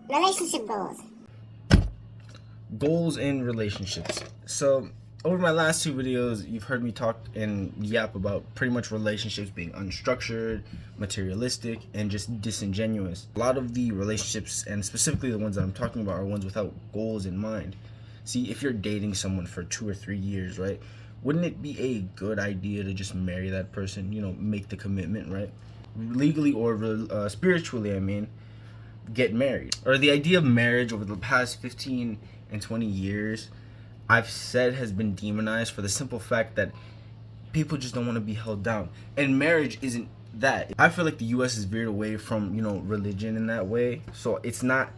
Relationship goals. Goals in relationships. So over my last two videos, you've heard me talk and yap about pretty much relationships being unstructured, materialistic, and just disingenuous. A lot of the relationships, and specifically the ones that I'm talking about, are ones without goals in mind. See, if you're dating someone for 2 or 3 years, right, wouldn't it be a good idea to just marry that person, make the commitment, right? Legally or spiritually, I mean, get married. Or the idea of marriage over the past 15 and 20 years, I've said, has been demonized for the simple fact that people just don't want to be held down. And marriage isn't that. I feel like the US is veered away from, religion in that way. So it's not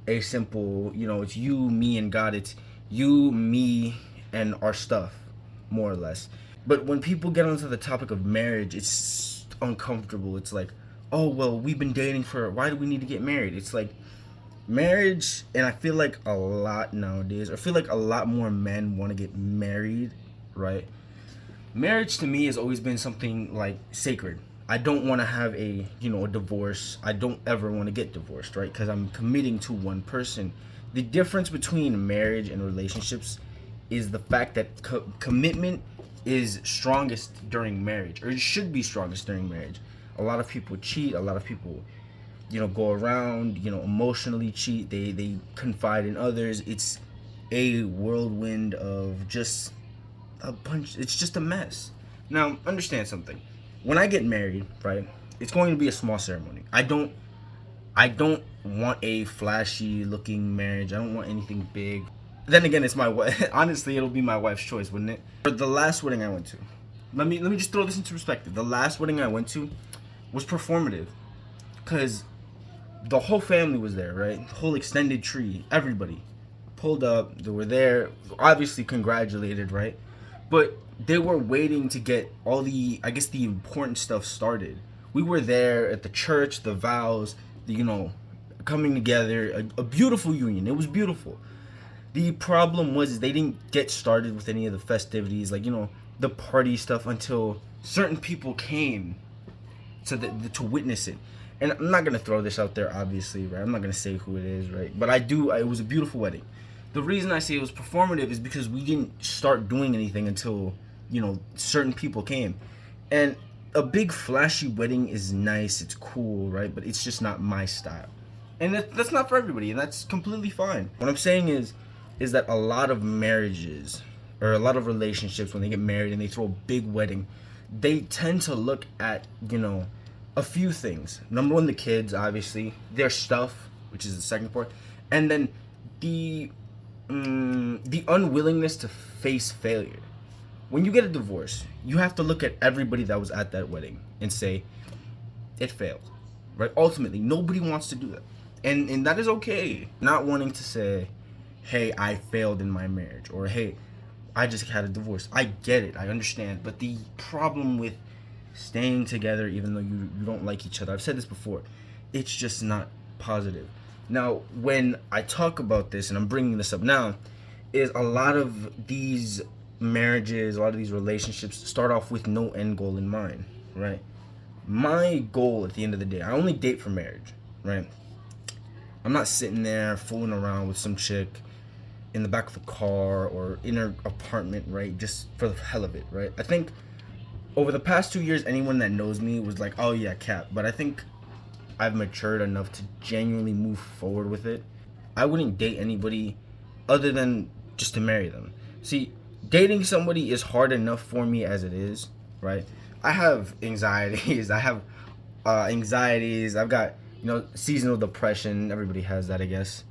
a simple, it's you, me, and God. It's you, me, and our stuff, more or less. But when people get onto the topic of marriage, it's uncomfortable. It's like, oh, well, we've been dating for, why do we need to get married? It's like, marriage, and I feel like a lot nowadays, I feel like a lot more men want to get married, right? Marriage to me has always been something like sacred. I don't want to have a divorce. I don't ever want to get divorced, right? Because I'm committing to one person. The difference between marriage and relationships is the fact that commitment is strongest during marriage, or it should be strongest during marriage. A lot of people cheat. A lot of people go around, emotionally cheat. They confide in others. It's a whirlwind of just a bunch. It's just a mess. Now, understand something. When I get married, right, it's going to be a small ceremony. I don't want a flashy looking marriage. I don't want anything big. Then again, it's my wife. Honestly, it'll be my wife's choice, wouldn't it? But the last wedding I went to, let me just throw this into perspective. The last wedding I went to was performative, because the whole family was there, right? The whole extended tree, everybody pulled up. They were there, obviously congratulated, right? But they were waiting to get all the, I guess, the important stuff started. We were there at the church, the vows, coming together, a beautiful union. It was beautiful. The problem was they didn't get started with any of the festivities, like, the party stuff, until certain people came to witness it. And I'm not gonna throw this out there, obviously, right? I'm not gonna say who it is, right? But it was a beautiful wedding. The reason I say it was performative is because we didn't start doing anything until, certain people came. And a big flashy wedding is nice, it's cool, right? But it's just not my style. And that's not for everybody, and that's completely fine. What I'm saying is that a lot of marriages, or a lot of relationships, when they get married and they throw a big wedding, they tend to look at, a few things. Number one, the kids, obviously, their stuff, which is the second part, and then the unwillingness to face failure. When you get a divorce, you have to look at everybody that was at that wedding and say, it failed, right? Ultimately, nobody wants to do that, and that is okay. Not wanting to say, hey, I failed in my marriage, or hey, I just had a divorce. I get it, I understand, but the problem with staying together even though you don't like each other, I've said this before, it's just not positive. Now, when I talk about this, and I'm bringing this up now, is a lot of these marriages, a lot of these relationships start off with no end goal in mind, right? My goal at the end of the day, I only date for marriage, right? I'm not sitting there fooling around with some chick in the back of a car or in her apartment, right, just for the hell of it, right? I think over the past 2 years, anyone that knows me was like, oh yeah, cap. But I think I've matured enough to genuinely move forward with it. I wouldn't date anybody other than just to marry them. See, dating somebody is hard enough for me as it is, right? I have anxieties. I've got, seasonal depression. Everybody has that, I guess.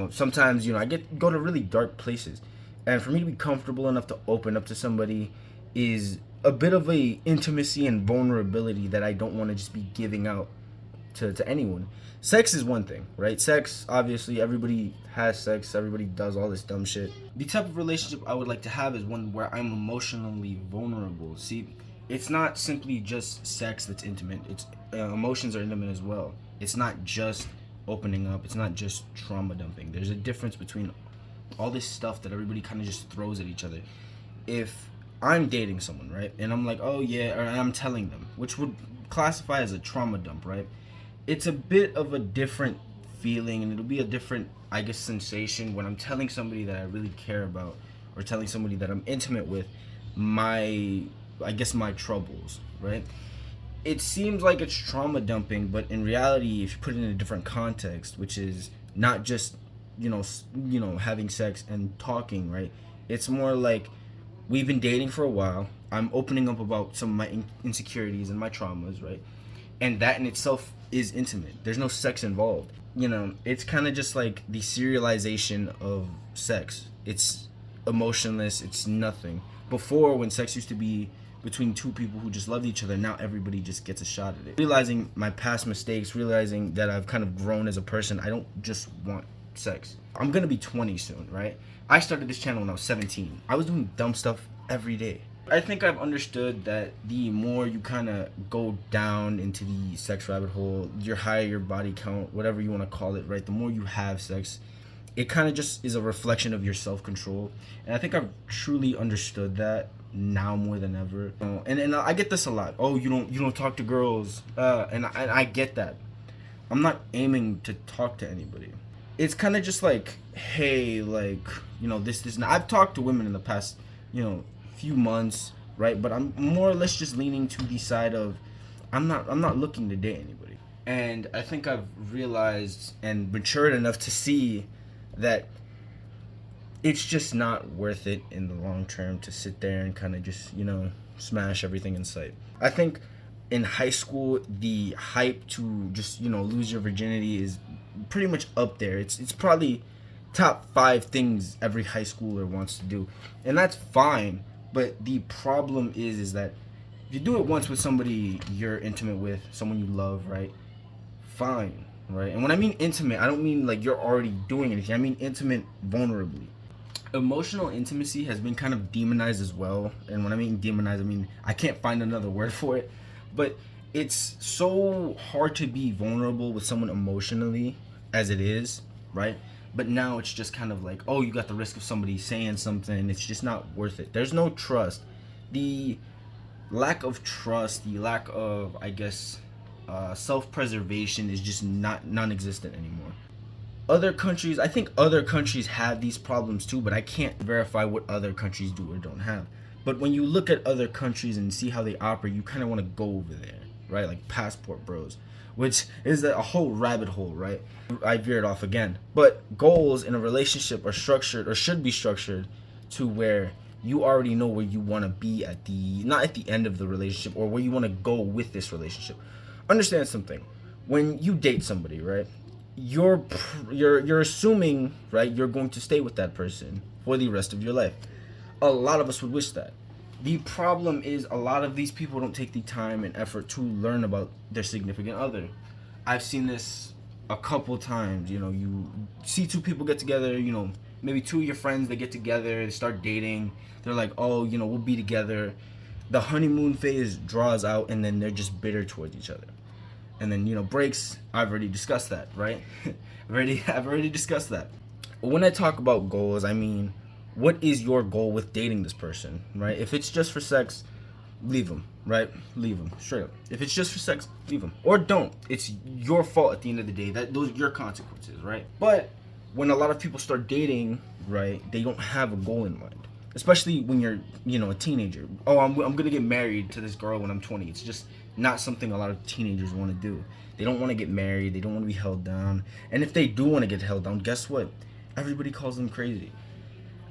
Sometimes, I go to really dark places. And for me to be comfortable enough to open up to somebody is a bit of a intimacy and vulnerability that I don't want to just be giving out to anyone. Sex is one thing, right? Sex, obviously, everybody has sex. Everybody does all this dumb shit. The type of relationship I would like to have is one where I'm emotionally vulnerable. See, it's not simply just sex that's intimate. It's emotions are intimate as well. It's not just opening up. It's not just trauma dumping. There's a difference between all this stuff that everybody kind of just throws at each other. If I'm dating someone, right, and I'm like, oh yeah, or I'm telling them, which would classify as a trauma dump, right? It's a bit of a different feeling, and it'll be a different, I guess, sensation when I'm telling somebody that I really care about, or telling somebody that I'm intimate with, my troubles, right? It seems like it's trauma dumping, but in reality, if you put it in a different context, which is not just, having sex and talking, right? It's more like we've been dating for a while. I'm opening up about some of my insecurities and my traumas, right? And that in itself is intimate. There's no sex involved. It's kind of just like the serialization of sex. It's emotionless. It's nothing. Before, when sex used to be between two people who just loved each other, now everybody just gets a shot at it. Realizing my past mistakes, realizing that I've kind of grown as a person, I don't just want sex. I'm gonna be 20 soon, right? I started this channel when I was 17. I was doing dumb stuff every day. I think I've understood that the more you kind of go down into the sex rabbit hole, your higher your body count, whatever you want to call it, right? The more you have sex, it kind of just is a reflection of your self-control. And I think I've truly understood that now more than ever. And I get this a lot. Oh, you don't talk to girls, and I get that. I'm not aiming to talk to anybody. It's kind of just like, hey, like, this. I've talked to women in the past, few months, right? But I'm more or less just leaning to the side of I'm not looking to date anybody. And I think I've realized and matured enough to see that it's just not worth it in the long term to sit there and kind of just, smash everything in sight. I think in high school, the hype to just, lose your virginity is pretty much up there. It's probably top 5 things every high schooler wants to do. And that's fine. But the problem is that if you do it once with somebody you're intimate with, someone you love, right? Fine, right? And when I mean intimate, I don't mean like you're already doing anything. I mean intimate vulnerably. Emotional intimacy has been kind of demonized as well. And when I mean demonized, I mean I can't find another word for it. But it's so hard to be vulnerable with someone emotionally as it is, right? But now it's just kind of like, oh, you got the risk of somebody saying something. It's just not worth it. There's no trust. The lack of trust, the lack of, I guess, self-preservation is just non-existent anymore. I think other countries have these problems too, but I can't verify what other countries do or don't have. But when you look at other countries and see how they operate, you kind of want to go over there, right? Like Passport Bros, which is a whole rabbit hole, right? I veered off again. But goals in a relationship are structured, or should be structured, to where you already know where you want to be not at the end of the relationship, or where you want to go with this relationship. Understand something. When you date somebody, right, you're assuming, right, you're going to stay with that person for the rest of your life. A lot of us would wish that. The problem is a lot of these people don't take the time and effort to learn about their significant other. I've seen this a couple times. You see two people get together, maybe two of your friends, they get together, they start dating. They're like, oh, we'll be together. The honeymoon phase draws out, and then they're just bitter towards each other. And then, breaks. I've already discussed that, right? I've already discussed that. When I talk about goals, I mean, what is your goal with dating this person, right? If it's just for sex, leave them, right? Leave them, straight up. If it's just for sex, leave them. Or don't. It's your fault at the end of the day. Those are your consequences, right? But when a lot of people start dating, right, they don't have a goal in mind. Especially when you're, a teenager. Oh, I'm going to get married to this girl when I'm 20. It's just not something a lot of teenagers want to do. They don't want to get married. They don't want to be held down. And if they do want to get held down, guess what? Everybody calls them crazy.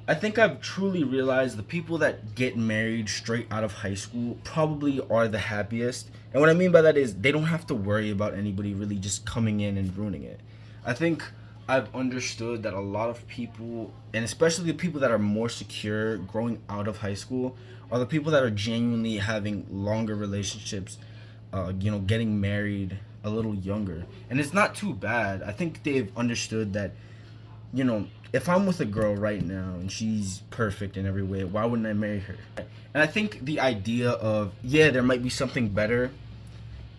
I think I've truly realized the people that get married straight out of high school probably are the happiest. And what I mean by that is they don't have to worry about anybody really just coming in and ruining it. I think I've understood that a lot of people, and especially the people that are more secure growing out of high school, are the people that are genuinely having longer relationships, getting married a little younger. And it's not too bad. I think they've understood that, if I'm with a girl right now and she's perfect in every way, why wouldn't I marry her? And I think the idea of, there might be something better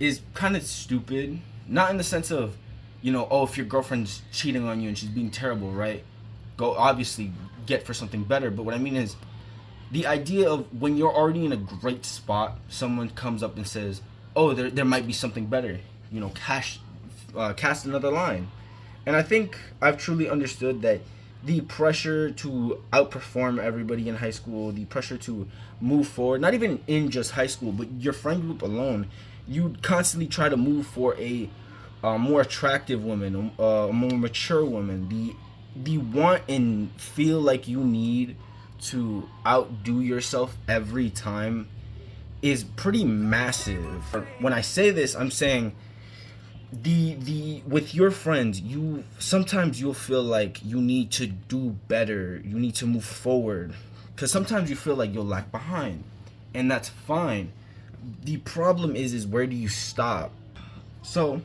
is kind of stupid. Not in the sense of, if your girlfriend's cheating on you and she's being terrible, right? Go obviously get for something better. But what I mean is the idea of when you're already in a great spot, someone comes up and says, oh, there might be something better. Cast another line. And I think I've truly understood that the pressure to outperform everybody in high school, the pressure to move forward, not even in just high school, but your friend group alone, you constantly try to move for a more attractive woman, a more mature woman. The want and feel like you need to outdo yourself every time is pretty massive. When I say this, I'm saying the with your friends, you sometimes you'll feel like you need to do better, you need to move forward, because sometimes you feel like you'll lag behind, and that's fine. The problem is where do you stop? So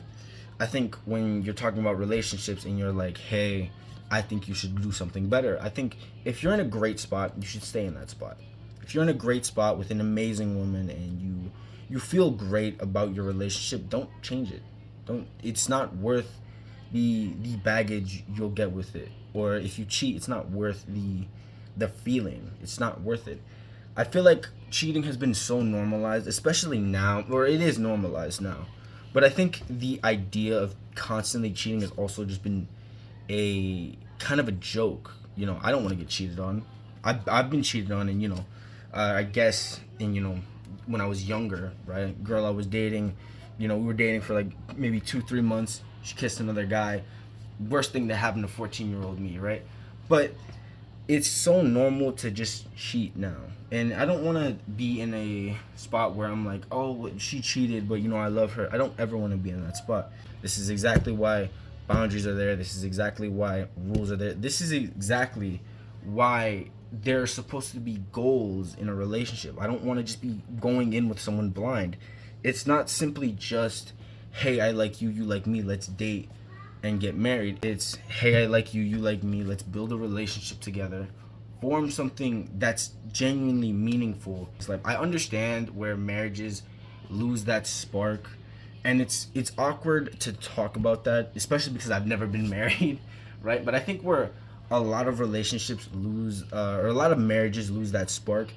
I think when you're talking about relationships and you're like, hey, I think you should do something better, I think if you're in a great spot, you should stay in that spot. If you're in a great spot with an amazing woman and you feel great about your relationship, don't change it. Don't. It's not worth the baggage you'll get with it. Or if you cheat, it's not worth the feeling. It's not worth it. I feel like cheating has been so normalized, especially now, or it is normalized now. But I think the idea of constantly cheating has also just been a kind of a joke. You know, I don't want to get cheated on. I've been cheated on, and I guess when I was younger, right? Girl I was dating, we were dating for like maybe 2-3 months. She kissed another guy. Worst thing that happened to 14-year-old me, right? But it's so normal to just cheat now. And I don't want to be in a spot where I'm like, oh, she cheated, but I love her. I don't ever want to be in that spot. This is exactly why boundaries are there. This is exactly why rules are there. This is exactly why there are supposed to be goals in a relationship. I don't want to just be going in with someone blind. It's not simply just, hey, I like you, you like me, let's date and get married. It's, hey, I like you, you like me, let's build a relationship together, form something that's genuinely meaningful. It's like, I understand where marriages lose that spark, and it's awkward to talk about that, especially because I've never been married, right? But I think where a lot of relationships lose, or a lot of marriages lose that spark,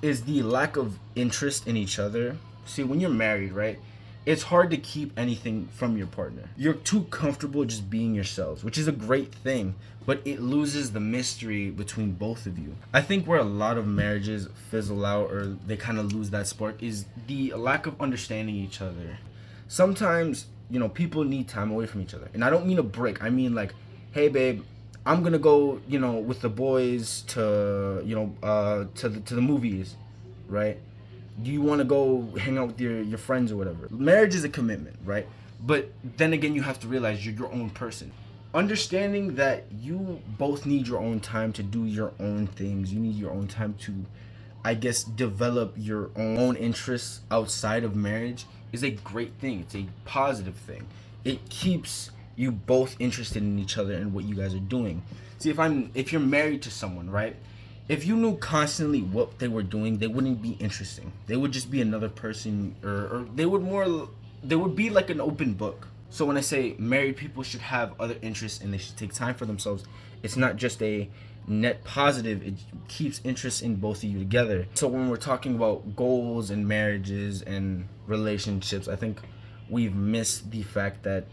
is the lack of interest in each other. See, when you're married, right, it's hard to keep anything from your partner. You're too comfortable just being yourselves, which is a great thing, but it loses the mystery between both of you. I think where a lot of marriages fizzle out or they kind of lose that spark is the lack of understanding each other. Sometimes, people need time away from each other. And I don't mean a break. I mean like, hey babe, I'm gonna go, with the boys to, to the movies, right? Do you want to go hang out with your friends or whatever? Marriage is a commitment, right? But then again, you have to realize you're your own person. Understanding that you both need your own time to do your own things. You need your own time to, I guess, develop your own interests outside of marriage is a great thing. It's a positive thing. It keeps you both interested in each other and what you guys are doing. See, if you're married to someone, right? If you knew constantly what they were doing, they wouldn't be interesting. They would just be another person, or they would be like an open book. So when I say married people should have other interests and they should take time for themselves, it's not just a net positive, it keeps interest in both of you together. So when we're talking about goals and marriages and relationships, I think we've missed the fact that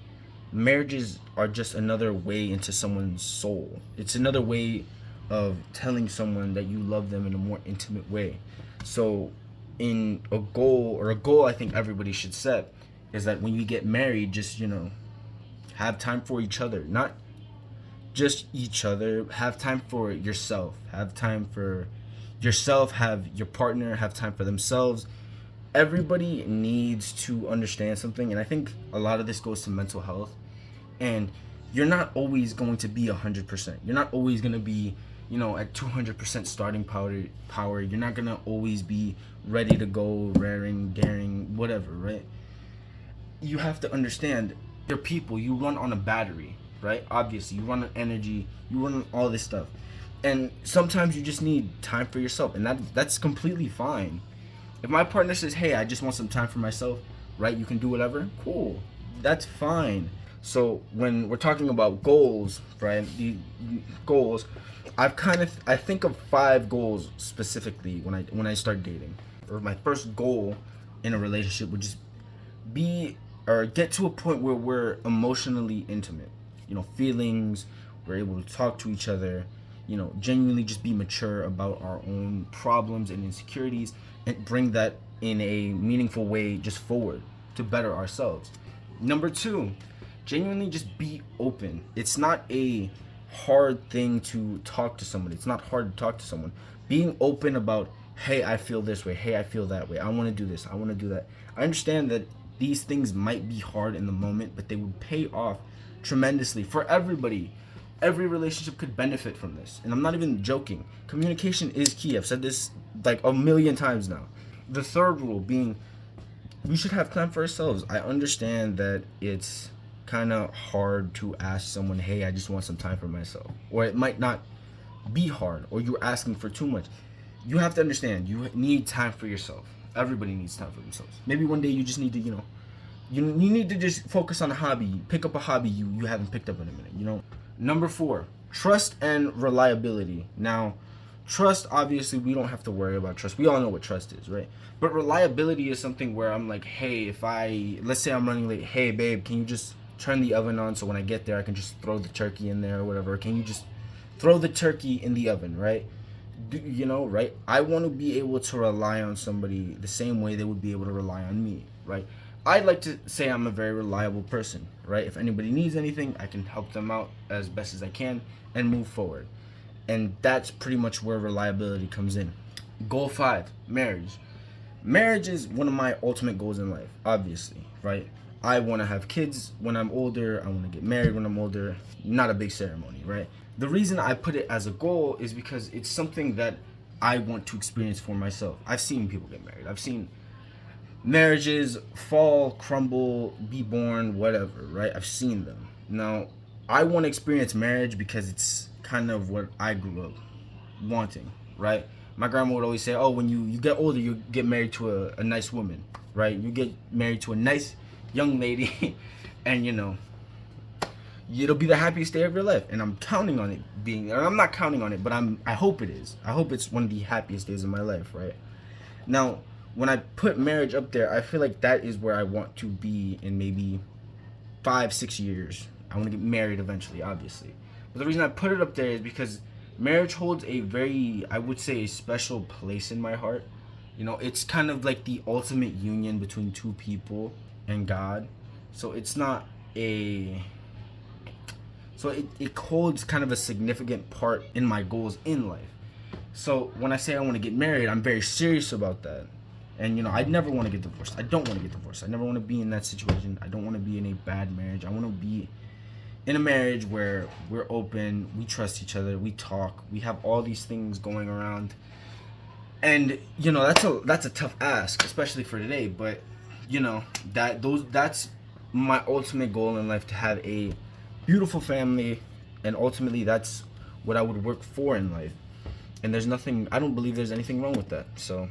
marriages are just another way into someone's soul. It's another way of telling someone that you love them in a more intimate way. So in a goal I think everybody should set is that when you get married, just have time for each other. Not just each other, have time for yourself. Have time for yourself, have your partner have time for themselves. Everybody needs to understand something, and I think a lot of this goes to mental health. And you're not always going to be 100%. You're not always going to be at 200% starting power. You're not gonna always be ready to go, raring, daring, whatever, right? You have to understand, you're people. You run on a battery, right? Obviously, you run on energy. You run on all this stuff, and sometimes you just need time for yourself, and that's completely fine. If my partner says, "Hey, I just want some time for myself," right? You can do whatever. Cool, that's fine. So when we're talking about goals, right? The goals. I think of 5 goals specifically when I start dating. Or my first goal in a relationship would just be or get to a point where we're emotionally intimate. feelings. We're able to talk to each other, genuinely just be mature about our own problems and insecurities, and bring that in a meaningful way just forward to better ourselves. Number two, genuinely just be open. It's not a hard thing to talk to someone. It's not hard to talk to someone. Being open about, hey, I feel this way. Hey, I feel that way. I want to do this. I want to do that. I understand that these things might be hard in the moment, but they would pay off tremendously for everybody. Every relationship could benefit from this. And I'm not even joking. Communication is key. I've said this like a million times now. The third rule being, we should have time for ourselves. I understand that it's kind of hard to ask someone, hey, I just want some time for myself. Or it might not be hard, or you're asking for too much. You have to understand, you need time for yourself. Everybody needs time for themselves. Maybe one day you just need to, you need to just focus on a hobby. Pick up a hobby you haven't picked up in a minute, Number 4, trust and reliability. Now, trust, obviously, we don't have to worry about trust. We all know what trust is, right? But reliability is something where I'm like, hey, let's say I'm running late. Hey, babe, can you just turn the oven on so when I get there, I can just throw the turkey in there or whatever? Can you just throw the turkey in the oven, right? Right? I want to be able to rely on somebody the same way they would be able to rely on me, right? I'd like to say I'm a very reliable person, right? If anybody needs anything, I can help them out as best as I can and move forward. And that's pretty much where reliability comes in. Goal 5, marriage. Marriage is one of my ultimate goals in life, obviously, right? I want to have kids when I'm older. I want to get married when I'm older. Not a big ceremony, right? The reason I put it as a goal is because it's something that I want to experience for myself. I've seen people get married. I've seen marriages fall, crumble, be born, whatever, right? I've seen them. Now, I want to experience marriage because it's kind of what I grew up wanting, right? My grandma would always say, oh, when you get older, you get married to a nice woman, right? You get married to a nice young lady and, it'll be the happiest day of your life. And I'm counting on it being, or I'm not counting on it, but I hope it is. I hope it's one of the happiest days of my life, right? Now, when I put marriage up there, I feel like that is where I want to be in maybe 5-6 years. I want to get married eventually, obviously. But the reason I put it up there is because marriage holds a very, I would say, a special place in my heart. It's kind of like the ultimate union between two people and God. So it's not a... So it holds kind of a significant part in my goals in life. So when I say I want to get married, I'm very serious about that. And, I never want to get divorced. I don't want to get divorced. I never want to be in that situation. I don't want to be in a bad marriage. I want to be in a marriage where we're open, we trust each other, we talk, we have all these things going around. And, that's a tough ask, especially for today. But, that's my ultimate goal in life, to have a beautiful family. And ultimately, that's what I would work for in life. And I don't believe there's anything wrong with that. So